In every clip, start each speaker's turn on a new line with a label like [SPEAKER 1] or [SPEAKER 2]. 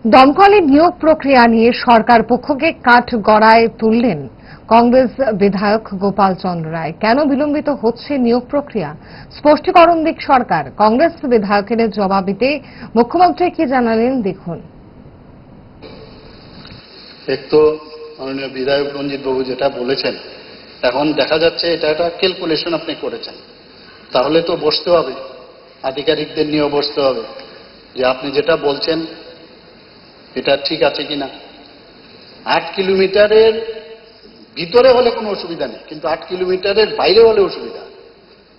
[SPEAKER 1] দমকলে নিয়োগ প্রক্রিয়া নিয়ে সরকার পক্ষকে কাঠগড়ায় তুললেন কংগ্রেস বিধায়ক গোপাল চন্দ্র রায়। কেন বিলম্বিত হচ্ছে নিয়োগ প্রক্রিয়া, স্পষ্টীকরণ দিক সরকার। কংগ্রেস বিধায়কের জবাবিতে মুখ্যমন্ত্রী কি জানালেন দেখুন।
[SPEAKER 2] এক তো মাননীয় বিধায়ক রঞ্জিত বাবু যেটা বলেছেন, এখন দেখা যাচ্ছে এটা একটা ক্যালকুলেশন আপনি করেছেন। তাহলে তো বসতে হবে, আধিকারিকদের নিয়েও বসতে হবে যে আপনি যেটা বলছেন এটা ঠিক আছে কিনা। 8 কিলোমিটারের ভিতরে হলে কোনো অসুবিধা নেই, কিন্তু 8 কিলোমিটারের বাইরে হলে অসুবিধা।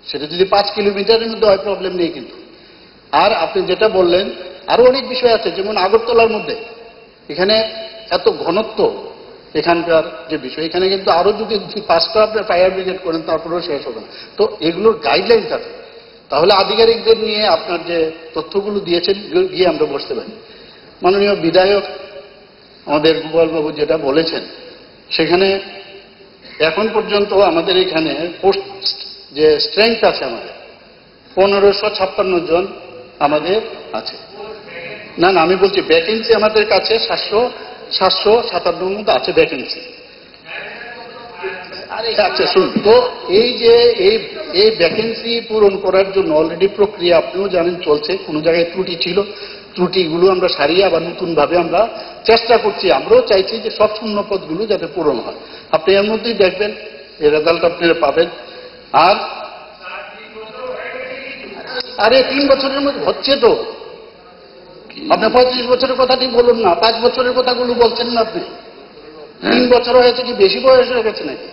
[SPEAKER 2] সেটা যদি 5 কিলোমিটারের মধ্যে হয় প্রবলেম নেই কিন্তু। আর আপনি যেটা বললেন আরো অনেক বিষয় আছে, যেমন আগরতলার মধ্যে এখানে এত ঘনত্ব, এখানকার যে বিষয়, এখানে কিন্তু আরো যদি 5টা আপনি ফায়ার ব্রিগেড করেন তারপরেও শেষ হবে না। তো এগুলোর গাইডলাইন থাকে, তাহলে আধিকারিকদের নিয়ে আপনার যে তথ্যগুলো দিয়েছেন গিয়ে আমরা বসতে পারি। মাননীয় বিধায়ক আমাদের গোপালবাবু যেটা বলেছেন, সেখানে এখন পর্যন্ত আমাদের এখানে পোস্ট যে স্ট্রেংথ আছে আমাদের 1556 জন আমাদের আছে। না আমি বলছি ভ্যাকেন্সি আমাদের কাছে 757 মতো আছে ভ্যাকেন্সি। আচ্ছা শুনুন তো, এই যে এই ভ্যাকেন্সি পূরণ করার জন্য অলরেডি প্রক্রিয়া আপনিও জানেন চলছে। কোনো জায়গায় ত্রুটি ছিল, ত্রুটিগুলো আমরা সারিয়ে আবার নতুন ভাবে আমরা চেষ্টা করছি। আমরাও চাইছি যে সব শূন্য পদগুলো যাতে পূরণ হয়। আপনি এর মধ্যেই দেখবেন এই রেজাল্ট আপনারা পাবেন। আর 3 বছরের মধ্যে হচ্ছে তো। আপনি 35 বছরের কথাটি বলুন না, 5 বছরের কথাগুলো বলছেন না আপনি। 3 বছর হয়েছে কি বেশি বয়স হয়ে গেছে নাকি?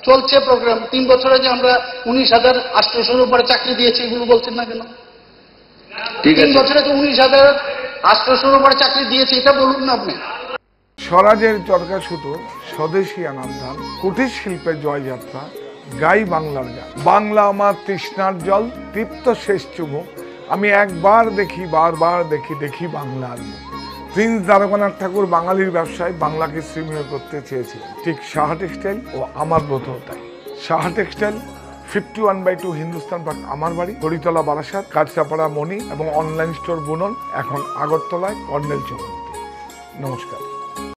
[SPEAKER 2] চলছে প্রোগ্রাম। 3 বছরে যে আমরা 19,800 উপরে চাকরি দিয়েছি এগুলো বলছেন না কেন? 3 বছরে তো 19,800 উপরে চাকরি দিয়েছি, এটা বলুন না আপনি।
[SPEAKER 3] স্বরাজের চরকা সুতো, স্বদেশী আনান্দান, কুটির শিল্পের জয়যাত্রা, গাই বাংলার গান। বাংলা আমার তৃষ্ণার জল, তৃপ্ত শেষ চুমুক। আমি একবার দেখি, বারবার দেখি, দেখি বাংলার মুখ। প্রিন্স দ্বারকানাথ ঠাকুর বাঙালির ব্যবসায় বাংলাকে শ্রীময় করতে চেয়েছিলেন, ঠিক সাহা টেক্সটাইল ও আমার ব্রতও তাই। সাহা টেক্সটাইল 51/2 হিন্দুস্তান পার্ক আমার বাড়ি, হরিতলা বারাসাত, কাঁচরাপাড়া মণি এবং অনলাইন স্টোর বুনন এখন আগরতলায় কর্নেল চৌক। নমস্কার।